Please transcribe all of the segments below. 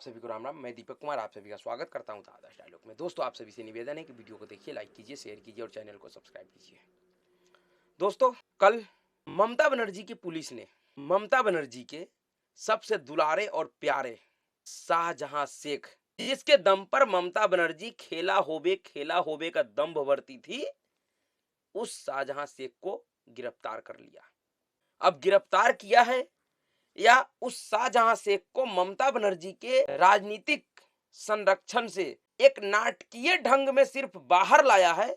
आप सभी को राम राम। मैं दीपक कुमार आप सभी का स्वागत करता हूं आदर्श डायलॉग में। दोस्तों, आप सभी से निवेदन है कि वीडियो को देखिए, लाइक कीजिए, शेयर कीजिए और चैनल को सब्सक्राइब कीजिए। दोस्तों, कल ममता बनर्जी की पुलिस ने ममता बनर्जी के सबसे दुलारे और प्यारे शाहजहां शेख, जिसके दम पर ममता बनर्जी खेला होबे का दम भरती थी, उस शाहजहां शेख को गिरफ्तार कर लिया। अब गिरफ्तार किया है या उस शाहजहां शेख को ममता बनर्जी के राजनीतिक संरक्षण से एक नाटकीय ढंग में सिर्फ बाहर लाया है,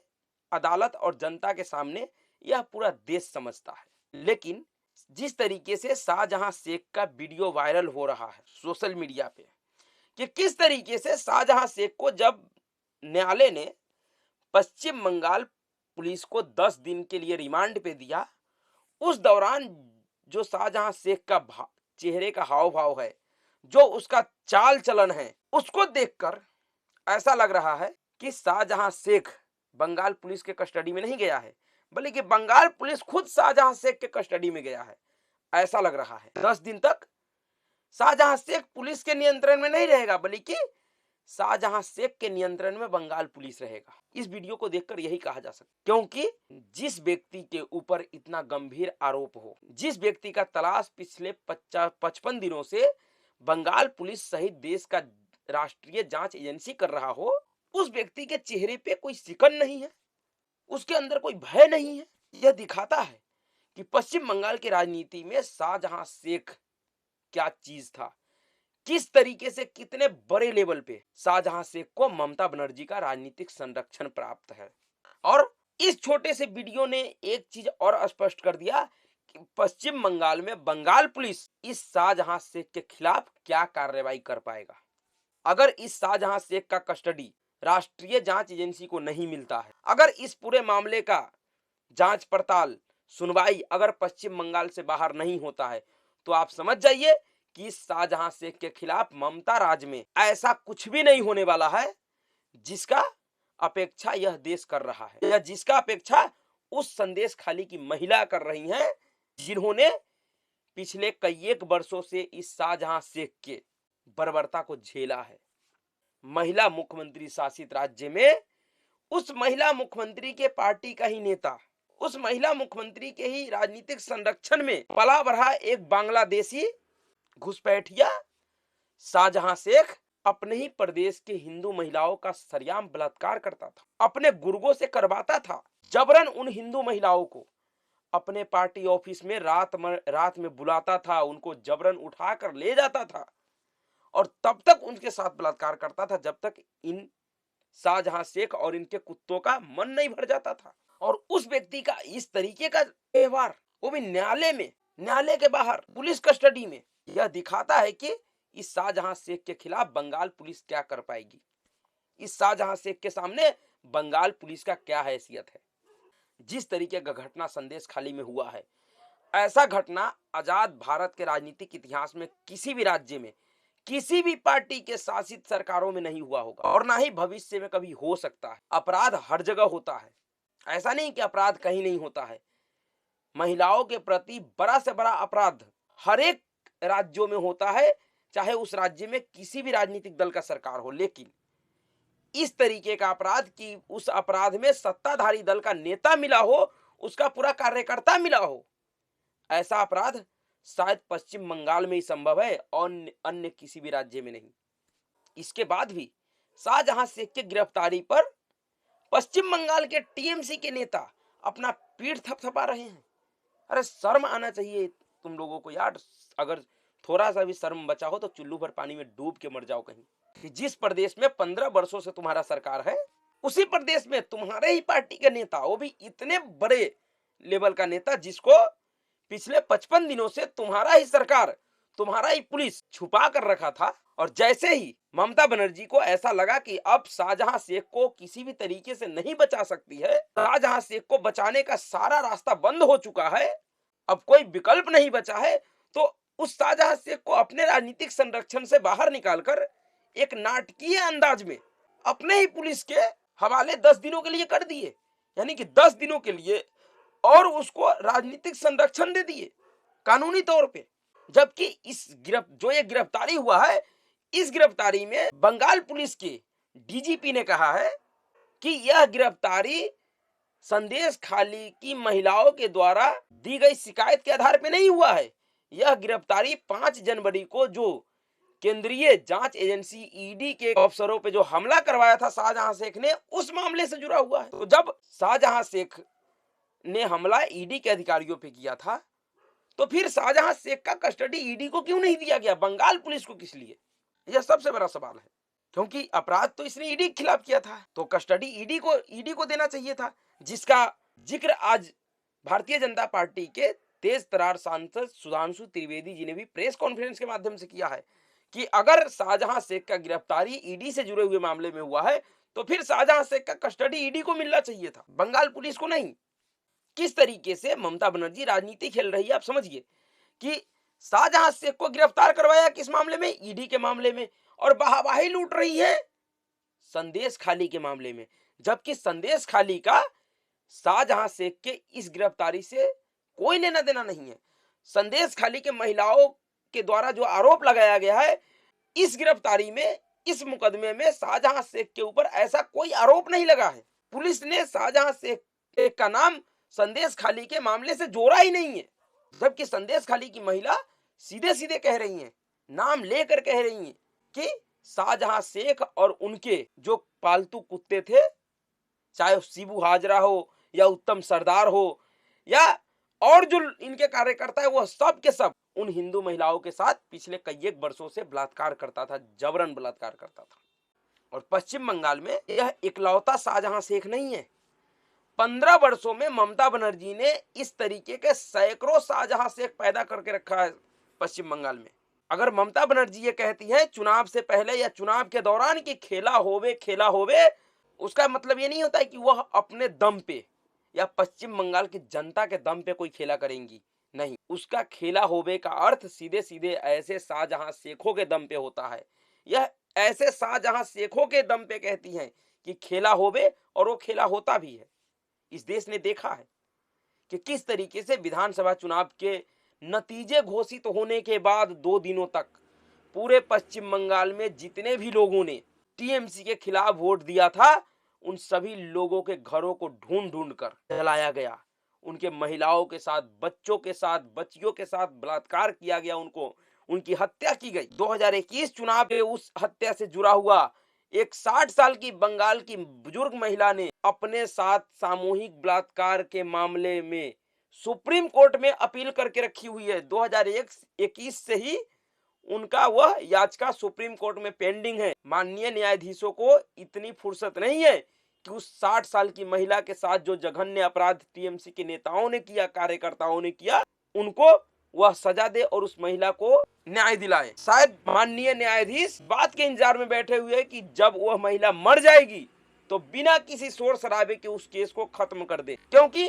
अदालत और जनता के सामने यह पूरा देश समझता है। लेकिन जिस तरीके से शाहजहां शेख का वीडियो वायरल हो रहा है सोशल मीडिया पे कि किस तरीके से शाहजहां शेख को जब न्यायालय ने पश्चिम बंगाल पुलिस को 10 दिन के लिए रिमांड पे दिया, उस दौरान जो शाहजहां शेख का चेहरे का हाव भाव है, जो उसका चाल चलन है, उसको देखकर ऐसा लग रहा है कि शाहजहां शेख बंगाल पुलिस के कस्टडी में नहीं गया है, बल्कि बंगाल पुलिस खुद शाहजहां शेख के कस्टडी में गया है। ऐसा लग रहा है 10 दिन तक शाहजहां शेख पुलिस के नियंत्रण में नहीं रहेगा, बल्कि शाहजहां शेख के नियंत्रण में बंगाल पुलिस रहेगा। इस वीडियो को देखकर यही कहा जा सकता है, क्योंकि जिस व्यक्ति के ऊपर इतना गंभीर आरोप हो, जिस व्यक्ति का तलाश पिछले 55 दिनों से बंगाल पुलिस सहित देश का राष्ट्रीय जांच एजेंसी कर रहा हो, उस व्यक्ति के चेहरे पे कोई सिकन नहीं है, उसके अंदर कोई भय नहीं है। यह दिखाता है कि पश्चिम बंगाल की राजनीति में शाहजहां शेख क्या चीज था, किस तरीके से कितने बड़े लेवल पे शाहजहां शेख को ममता बनर्जी का राजनीतिक संरक्षण प्राप्त है। और इस छोटे से वीडियो ने एक चीज और स्पष्ट कर दिया कि पश्चिम बंगाल में बंगाल पुलिस इस शाहजहां शेख के खिलाफ क्या कार्रवाई कर पाएगा। अगर इस शाहजहां शेख का कस्टडी राष्ट्रीय जांच एजेंसी को नहीं मिलता है, अगर इस पूरे मामले का जांच पड़ताल सुनवाई अगर पश्चिम बंगाल से बाहर नहीं होता है, तो आप समझ जाइए कि शाहजहां शेख के खिलाफ ममता राज में ऐसा कुछ भी नहीं होने वाला है जिसका अपेक्षा यह देश कर रहा है, या जिसका अपेक्षा उस संदेश खाली की महिला कर रही हैं, जिन्होंने पिछले कई एक वर्षों से इस शाहजहां शेख के बर्बरता को झेला है। महिला मुख्यमंत्री शासित राज्य में उस महिला मुख्यमंत्री के पार्टी का ही नेता, उस महिला मुख्यमंत्री के ही राजनीतिक संरक्षण में पला बढ़ा एक बांग्लादेशी घुसपैठिया शाहजहां शेख अपने ही प्रदेश के हिंदू महिलाओं का सरेआम बलात्कार करता था, अपने गुर्गों से करवाता था, जबरन उन हिंदू महिलाओं को अपने पार्टी ऑफिस में रात में बुलाता था, उनको जबरन उठाकर ले जाता था और तब तक उनके साथ बलात्कार करता था जब तक इन शाहजहां शेख और इनके कुत्तों का मन नहीं भर जाता था। और उस व्यक्ति का इस तरीके का व्यवहार, वो भी न्यायालय में, न्यायालय के बाहर, पुलिस कस्टडी में, यह दिखाता है कि इस शाहजहां शेख के खिलाफ बंगाल पुलिस क्या कर पाएगी, इस शाहजहां शेख के सामने बंगाल पुलिस का क्या हैसियत है। जिस तरीके का घटना संदेश खाली में हुआ है, ऐसा घटना आजाद भारत के राजनीतिक इतिहास में किसी भी राज्य में, किसी भी पार्टी के शासित सरकारों में नहीं हुआ होगा और ना ही भविष्य में कभी हो सकता है। अपराध हर जगह होता है, ऐसा नहीं कि अपराध कहीं नहीं होता है। महिलाओं के प्रति बड़ा से बड़ा अपराध हर एक राज्यों में होता है, चाहे उस राज्य में किसी भी राजनीतिक दल का सरकार हो। लेकिन इस तरीके का अपराध कि उस अपराध में सत्ताधारी दल का नेता मिला हो, उसका पूरा कार्यकर्ता मिला हो, ऐसा अपराध शायद पश्चिम बंगाल में ही संभव है और अन्य किसी भी राज्य में नहीं। इसके बाद भी शाहजहां शेख की गिरफ्तारी पर पश्चिम बंगाल के टीएमसी के नेता अपना पीठ थपथपा रहे हैं। अरे शर्म आना चाहिए तुम लोगों को यार। अगर थोड़ा सा भी शर्म बचा हो तो चुल्लू भर पानी में डूब के मर जाओ कहीं। कि जिस प्रदेश में 15 वर्षों से तुम्हारा सरकार है, उसी प्रदेश में तुम्हारे ही पार्टी के नेता, वो भी इतने बड़े लेवल का नेता, जिसको पिछले 55 दिनों से तुम्हारा ही सरकार, तुम्हारा ही पुलिस छुपा कर रखा था, और जैसे ही ममता बनर्जी को ऐसा लगा कि अब शाहजहां शेख को किसी भी तरीके से नहीं बचा सकती है, शाहजहां शेख को बचाने का सारा रास्ता बंद हो चुका है, अब कोई विकल्प नहीं बचा है, तो उस शाहजहां शेख को अपने राजनीतिक संरक्षण से बाहर निकालकर एक नाटकीय अंदाज में अपने ही पुलिस के हवाले 10 दिनों के लिए कर दिए। यानी कि 10 दिनों के लिए और उसको राजनीतिक संरक्षण दे दिए कानूनी तौर पे। जबकि इस जो ये गिरफ्तारी हुआ है, इस गिरफ्तारी में बंगाल पुलिस के डीजीपी ने कहा है कि यह गिरफ्तारी संदेश खाली की महिलाओं के द्वारा दी गई शिकायत के आधार पर नहीं हुआ है। यह गिरफ्तारी 5 जनवरी को जो केंद्रीय जांच एजेंसी ईडी के अफसरों पे जो हमला करवाया था शाहजहां शेख ने, उस मामले से जुड़ा हुआ है। तो जब शाहजहां शेख ने हमला ईडी के अधिकारियों पे किया था, तो फिर शाहजहां शेख का कस्टडी ईडी को क्यों नहीं दिया गया, बंगाल पुलिस को किस लिए? यह सबसे बड़ा सवाल है, क्योंकि अपराध तो इसने ईडी के खिलाफ किया था, तो कस्टडी ईडी को देना चाहिए था, जिसका जिक्र आज भारतीय जनता पार्टी के तेज तरार सांसद सुधांशु त्रिवेदी जी ने भी प्रेस कॉन्फ्रेंस के माध्यम से किया है कि अगर शाहजहां शेख का गिरफ्तारी ईडी से जुड़े हुए मामले में हुआ है, तो फिर शाहजहां शेख का कस्टडी ईडी को मिलना चाहिए था, बंगाल पुलिस को नहीं। किस तरीके से ममता बनर्जी राजनीति खेल रही है, आप समझिए कि शाहजहां शेख को गिरफ्तार करवाया किस मामले में, ईडी के मामले में, और वाहवाही लूट रही है संदेश खाली के मामले में, जबकि संदेश खाली का शाहजहां शेख के इस गिरफ्तारी से कोई लेना देना नहीं है। संदेश खाली के महिलाओं के द्वारा जो आरोप लगाया गया है, इस गिरफ्तारी में, इस मुकदमे में शाहजहां शेख के ऊपर ऐसा कोई आरोप नहीं लगा है। पुलिस ने शाहजहां शेख का नाम संदेश खाली के मामले से जोड़ा ही नहीं है, जबकि संदेश खाली की महिला सीधे सीधे कह रही हैं, नाम लेकर कह रही हैं कि शाहजहां शेख और उनके जो पालतू कुत्ते थे, चाहे शिबू हाजरा हो या उत्तम सरदार हो या और जो इनके कार्यकर्ता है, वो सब के सब उन हिंदू महिलाओं के साथ पिछले कई एक वर्षों से बलात्कार करता था, जबरन बलात्कार करता था। और पश्चिम बंगाल में यह इकलौता शाहजहां शेख नहीं है। 15 वर्षों में ममता बनर्जी ने इस तरीके के सैकड़ों शाहजहां शेख पैदा करके रखा है पश्चिम बंगाल में। अगर ममता बनर्जी ये कहती है चुनाव से पहले या चुनाव के दौरान कि खेला होवे, उसका मतलब ये नहीं होता है कि वह अपने दम पे या पश्चिम बंगाल की जनता के दम पे कोई खेला करेंगी, नहीं। उसका खेला होवे का अर्थ सीधे सीधे ऐसे शाहजहां शेखों के दम पे होता है। यह ऐसे शाहजहां शेखों के दम पे कहती हैं कि खेला होवे, और वो खेला होता भी है। इस देश ने देखा है कि किस तरीके से विधानसभा चुनाव के नतीजे घोषित होने के बाद 2 दिनों तक पूरे पश्चिम बंगाल में जितने भी लोगों ने टीएमसी के खिलाफ वोट दिया था, उन सभी लोगों के घरों को ढूंढ ढूंढ कर जलाया गया। उनके महिलाओं के साथ, बच्चों के साथ, बच्चियों के साथ बलात्कार किया गया, उनकी हत्या की गई। 2021 चुनाव के उस हत्या से जुड़ा हुआ एक 60 साल की बंगाल की बुजुर्ग महिला ने अपने साथ सामूहिक बलात्कार के मामले में सुप्रीम कोर्ट में अपील करके रखी हुई है। 2021 से ही उनका वह याचिका सुप्रीम कोर्ट में पेंडिंग है। माननीय न्यायाधीशों को इतनी फुर्सत नहीं है कि उस 60 साल की महिला के साथ जो जघन्य अपराध टीएमसी के नेताओं ने किया, कार्यकर्ताओं ने किया, उनको वह सजा दे और उस महिला को न्याय दिलाए। शायद माननीय न्यायाधीश बात के इंतजार में बैठे हुए हैं कि जब वह महिला मर जाएगी तो बिना किसी शोर शराबे के उस केस को खत्म कर दे, क्योंकि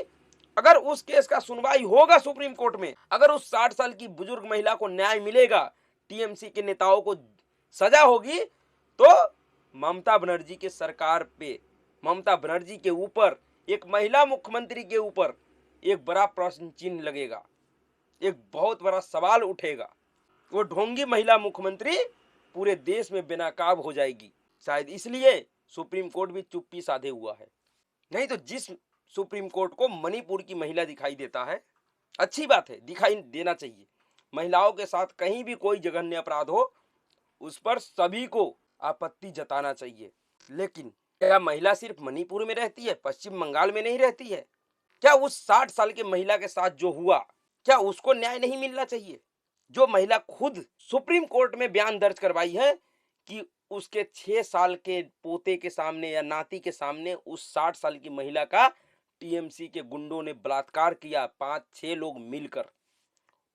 अगर उस केस का सुनवाई होगा सुप्रीम कोर्ट में, अगर उस 60 साल की बुजुर्ग महिला को न्याय मिलेगा, टीएमसी के नेताओं को सजा होगी, तो ममता बनर्जी की सरकार पे, ममता बनर्जी के ऊपर, एक महिला मुख्यमंत्री के ऊपर एक बड़ा प्रश्न चिन्ह लगेगा, एक बहुत बड़ा सवाल उठेगा। वो ढोंगी महिला मुख्यमंत्री पूरे देश में बेनकाब हो जाएगी। शायद इसलिए सुप्रीम कोर्ट भी चुप्पी साधे हुआ है। नहीं तो जिस सुप्रीम कोर्ट को मणिपुर की महिला दिखाई देता है, अच्छी बात है, दिखाई देना चाहिए। महिलाओं के साथ कहीं भी कोई जघन्य अपराध हो, उस पर सभी को आपत्ति जताना चाहिए। लेकिन क्या महिला सिर्फ मणिपुर में रहती है, पश्चिम बंगाल में नहीं रहती है? क्या उस 60 साल की महिला के साथ जो हुआ, क्या उसको न्याय नहीं मिलना चाहिए? जो महिला खुद सुप्रीम कोर्ट में बयान दर्ज करवाई है कि उसके 6 साल के पोते के सामने या नाती के सामने उस 60 साल की महिला का टीएमसी के गुंडों ने बलात्कार किया, 5-6 लोग मिलकर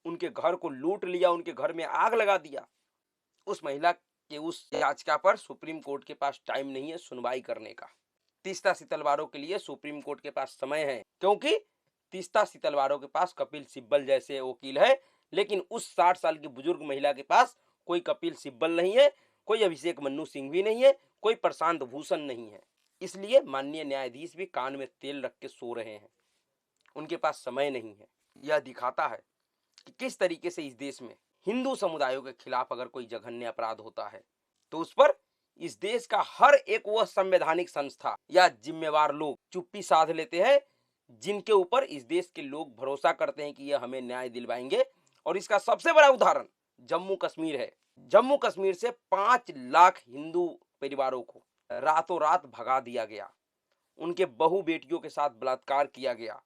उनके घर को लूट लिया, उनके घर में आग लगा दिया। उस महिला के उस याचिका पर सुप्रीम कोर्ट के पास टाइम नहीं है सुनवाई करने का। तीस्ता सितलवारों के लिए सुप्रीम कोर्ट के पास समय है, क्योंकि तीस्ता सितलवारों के पास कपिल सिब्बल जैसे वकील है, लेकिन उस 60 साल की बुजुर्ग महिला के पास कोई कपिल सिब्बल नहीं है, कोई अभिषेक मन्नू सिंह भी नहीं है, कोई प्रशांत भूषण नहीं है। इसलिए माननीय न्यायाधीश भी कान में तेल रख के सो रहे हैं, उनके पास समय नहीं है। यह दिखाता है कि किस तरीके से इस देश में हिंदू समुदायों के खिलाफ अगर कोई जघन्य अपराध होता है तो उस पर इस देश का हर एक वह संवैधानिक संस्था या जिम्मेवार लोग चुप्पी साध लेते हैं, जिनके ऊपर इस देश के लोग भरोसा करते हैं कि ये हमें न्याय दिलवाएंगे। और इसका सबसे बड़ा उदाहरण जम्मू कश्मीर है। जम्मू कश्मीर से 5 लाख हिंदू परिवारों को रातों रात भगा दिया गया, उनके बहू बेटियों के साथ बलात्कार किया गया,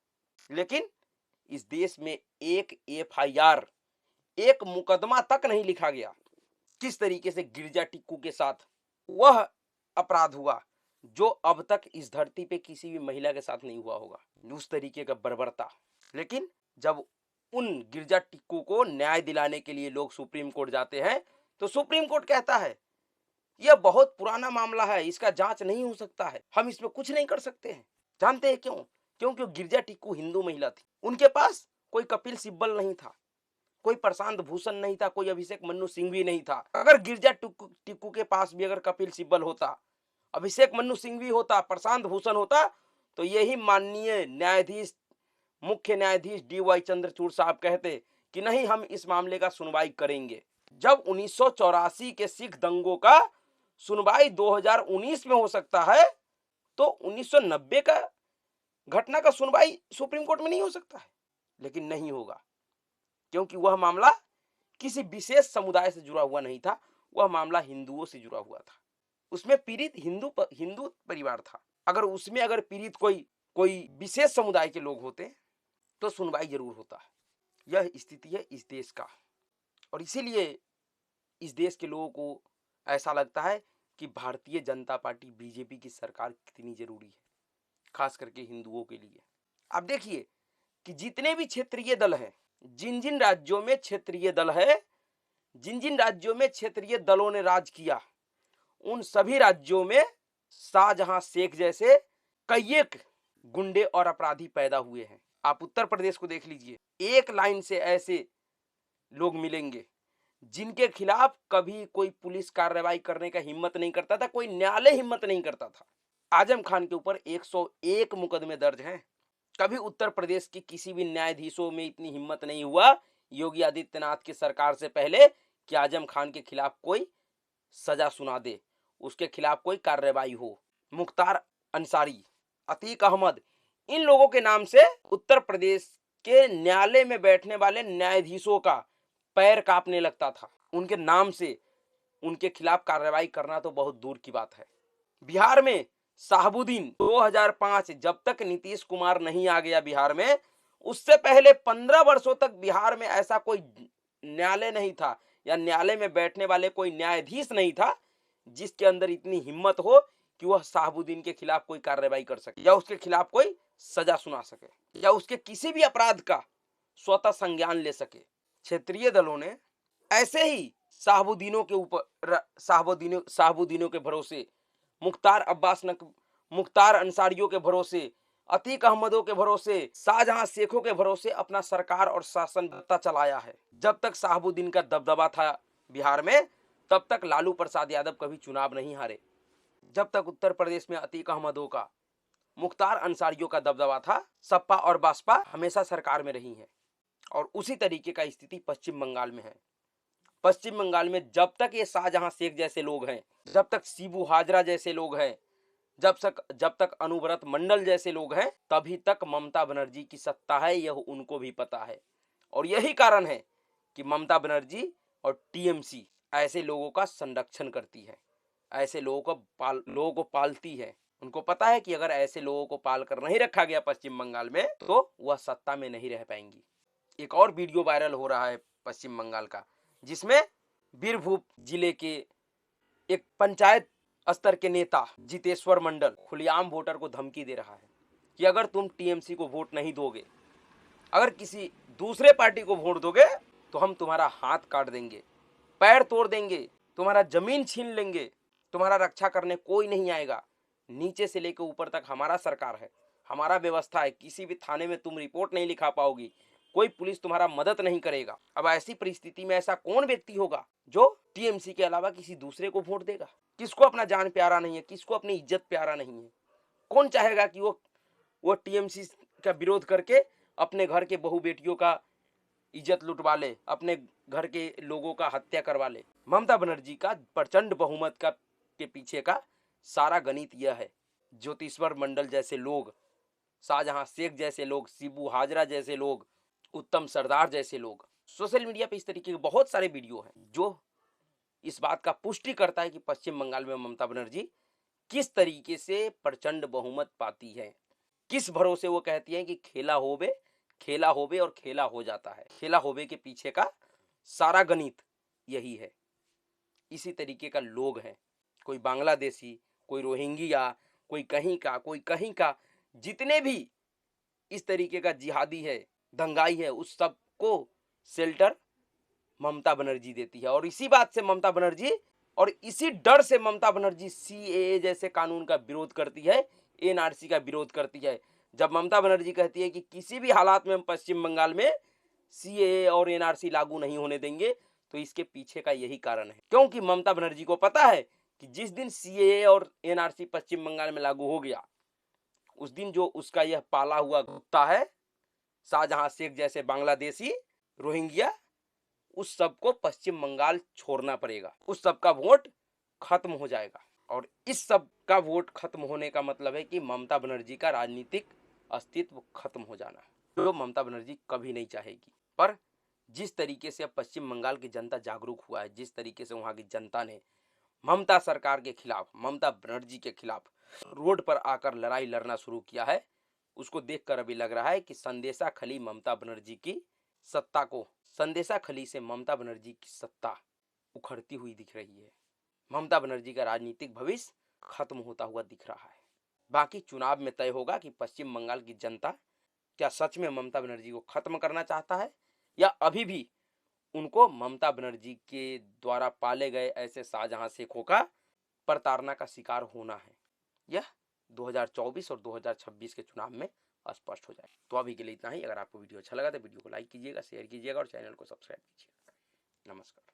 लेकिन इस देश में एक एफआईआर, एक मुकदमा तक नहीं लिखा गया। किस तरीके से गिरजा टिक्कू के साथ वह अपराध हुआ जो अब तक इस धरती पे किसी भी महिला के साथ नहीं हुआ होगा, उस तरीके का बर्बरता। लेकिन जब उन गिरजा टिक्कू को न्याय दिलाने के लिए लोग सुप्रीम कोर्ट जाते हैं, तो सुप्रीम कोर्ट कहता है यह बहुत पुराना मामला है, इसका जांच नहीं हो सकता है, हम इसमें कुछ नहीं कर सकते हैं। जानते हैं क्यों? क्योंकि गिरजा टिक्कू हिंदू महिला थी, उनके पास कोई कपिल सिब्बल नहीं था, कोई प्रशांत भूषण नहीं था, कोई अभिषेक मनु सिंह भी नहीं था। अगर गिरजा टिक्कू के पास भी अगर कपिल सिब्बल होता, अभिषेक मनु सिंह भी होता, प्रशांत भूषण होता, तो यही माननीय न्यायाधीश, मुख्य न्यायाधीश DY चंद्रचूड़ साहब कहते कि नहीं, हम इस मामले का सुनवाई करेंगे। जब 1984 के सिख दंगों का सुनवाई 2019 में हो सकता है, तो 1990 का घटना का सुनवाई सुप्रीम कोर्ट में नहीं हो सकता है। लेकिन नहीं होगा, क्योंकि वह मामला किसी विशेष समुदाय से जुड़ा हुआ नहीं था, वह मामला हिंदुओं से जुड़ा हुआ था। उसमें पीड़ित हिंदू परिवार था। अगर पीड़ित कोई विशेष समुदाय के लोग होते तो सुनवाई जरूर होता है। यह स्थिति है इस देश का, और इसीलिए इस देश के लोगों को ऐसा लगता है कि भारतीय जनता पार्टी बीजेपी की सरकार कितनी जरूरी है, खास करके हिंदुओं के लिए। आप देखिए कि जितने भी क्षेत्रीय दल हैं, जिन जिन राज्यों में क्षेत्रीय दल है, जिन जिन राज्यों में क्षेत्रीय दलों ने राज किया, उन सभी राज्यों में शाहजहां शेख जैसे कई एक गुंडे और अपराधी पैदा हुए हैं। आप उत्तर प्रदेश को देख लीजिए, एक लाइन से ऐसे लोग मिलेंगे जिनके खिलाफ कभी कोई पुलिस कार्रवाई करने का हिम्मत नहीं करता था, कोई न्यायालय हिम्मत नहीं करता था। आजम खान के ऊपर 101 मुकदमे दर्ज हैं। कभी उत्तर प्रदेश के किसी भी न्यायाधीशों में इतनी हिम्मत नहीं हुआ योगी आदित्यनाथ की सरकार से पहले कि आजम खान के खिलाफ कोई सजा सुना दे, उसके खिलाफ कोई कार्रवाई हो। मुख्तार अंसारी, अतीक अहमद, इन लोगों के नाम से उत्तर प्रदेश के न्यायालय में बैठने वाले न्यायाधीशों का पैर कांपने लगता था। उनके नाम से उनके खिलाफ कार्रवाई करना तो बहुत दूर की बात है। बिहार में शाहबुद्दीन 2005, जब तक नीतीश कुमार नहीं आ गया बिहार में, उससे पहले 15 वर्षों तक बिहार में ऐसा कोई न्यायालय नहीं था या न्यायालय में बैठने वाले कोई न्यायाधीश नहीं था जिसके अंदर इतनी हिम्मत हो कि वह शाहबुद्दीन के खिलाफ कोई कार्रवाई कर सके या उसके खिलाफ कोई सजा सुना सके या उसके किसी भी अपराध का स्वतः संज्ञान ले सके। क्षेत्रीय दलों ने ऐसे ही शाहबुद्दीनों के ऊपर शाहबुद्दीनों के भरोसे, मुख्तार अंसारियों के भरोसे, अतीक अहमदों के भरोसे, शाहजहां शेखों के भरोसे अपना सरकार और शासन चलाया है। जब तक शाहबुद्दीन का दबदबा था बिहार में, तब तक लालू प्रसाद यादव कभी चुनाव नहीं हारे। जब तक उत्तर प्रदेश में अतीक अहमदों का, मुख्तार अंसारियों का दबदबा था, सपा और बसपा हमेशा सरकार में रही है। और उसी तरीके का स्थिति पश्चिम बंगाल में है। पश्चिम बंगाल में जब तक ये शाहजहां शेख जैसे लोग हैं, जब तक शिबू हाजरा जैसे लोग हैं, जब तक अनुव्रत मंडल जैसे लोग हैं, तभी तक ममता बनर्जी की सत्ता है, यह उनको भी पता है। और यही कारण है कि ममता बनर्जी और टीएमसी ऐसे लोगों का संरक्षण करती है, ऐसे लोगों को पालती है। उनको पता है कि अगर ऐसे लोगों को पाल कर नहीं रखा गया पश्चिम बंगाल में, तो वह सत्ता में नहीं रह पाएंगी। एक और वीडियो वायरल हो रहा है पश्चिम बंगाल का, जिसमें बीरभूम जिले के एक पंचायत स्तर के नेता जितेश्वर मंडल खुलेआम वोटर को धमकी दे रहा है कि अगर तुम टीएमसी को वोट नहीं दोगे, अगर किसी दूसरे पार्टी को वोट दोगे, तो हम तुम्हारा हाथ काट देंगे, पैर तोड़ देंगे, तुम्हारा जमीन छीन लेंगे, तुम्हारा रक्षा करने कोई नहीं आएगा। नीचे से लेकर ऊपर तक हमारा सरकार है, हमारा व्यवस्था है, किसी भी थाने में तुम रिपोर्ट नहीं लिखा पाओगी, कोई पुलिस तुम्हारा मदद नहीं करेगा। अब ऐसी परिस्थिति में ऐसा कौन व्यक्ति होगा जो टीएमसी के अलावा किसी दूसरे को वोट देगा? किसको अपना जान प्यारा नहीं है, किसको अपनी इज्जत प्यारा नहीं है? कौन चाहेगा कि वो टीएमसी का विरोध करके अपने घर के बहू बेटियों का इज्जत लुटवा ले, अपने घर के लोगों का हत्या करवा ले? ममता बनर्जी का प्रचंड बहुमत का के पीछे का सारा गणित यह है। ज्योतिश्वर मंडल जैसे लोग, शाहजहां शेख जैसे लोग, शिबू हाजरा जैसे लोग, उत्तम सरदार जैसे लोग, सोशल मीडिया पे इस तरीके के बहुत सारे वीडियो हैं जो इस बात का पुष्टि करता है कि पश्चिम बंगाल में ममता बनर्जी किस तरीके से प्रचंड बहुमत पाती है। किस भरोसे वो कहती हैं कि खेला होबे, खेला होबे और खेला हो जाता है। खेला होबे के पीछे का सारा गणित यही है। इसी तरीके का लोग हैं, कोई बांग्लादेशी, कोई रोहिंग्या, कोई कहीं का, कोई कहीं का, जितने भी इस तरीके का जिहादी है, दंगाई है, उस सबको शेल्टर ममता बनर्जी देती है। और इसी बात से ममता बनर्जी और इसी डर से ममता बनर्जी सीएए जैसे कानून का विरोध करती है, एनआरसी का विरोध करती है। जब ममता बनर्जी कहती है कि किसी भी हालात में हम पश्चिम बंगाल में सीएए और एनआरसी लागू नहीं होने देंगे, तो इसके पीछे का यही कारण है, क्योंकि ममता बनर्जी को पता है कि जिस दिन सीएए और एनआरसी पश्चिम बंगाल में लागू हो गया, उस दिन जो उसका यह पाला हुआ कुत्ता है, शाहजहां शेख जैसे बांग्लादेशी, रोहिंग्या, उस सबको पश्चिम बंगाल छोड़ना पड़ेगा। उस सबका वोट खत्म हो जाएगा। और इस सब का वोट खत्म होने का मतलब है कि ममता बनर्जी का राजनीतिक अस्तित्व खत्म हो जाना, जो ममता बनर्जी कभी नहीं चाहेगी। पर जिस तरीके से अब पश्चिम बंगाल की जनता जागरूक हुआ है, जिस तरीके से वहां की जनता ने ममता सरकार के खिलाफ, ममता बनर्जी के खिलाफ रोड पर आकर लड़ाई लड़ना शुरू किया है, उसको देखकर अभी लग रहा है कि संदेशा खली ममता बनर्जी की सत्ता को, संदेशा खली से ममता बनर्जी की सत्ता उखड़ती हुई दिख रही है। ममता बनर्जी का राजनीतिक भविष्य खत्म होता हुआ दिख रहा है। बाकी चुनाव में तय होगा कि पश्चिम बंगाल की जनता क्या सच में ममता बनर्जी को खत्म करना चाहता है, या अभी भी उनको ममता बनर्जी के द्वारा पाले गए ऐसे शाहजहां शेखों का प्रताड़ना का शिकार होना है। यह 2024 और 2026 के चुनाव में स्पष्ट हो जाए। तो अभी के लिए इतना ही। अगर आपको वीडियो अच्छा लगा तो वीडियो को लाइक कीजिएगा, शेयर कीजिएगा और चैनल को सब्सक्राइब कीजिएगा। नमस्कार।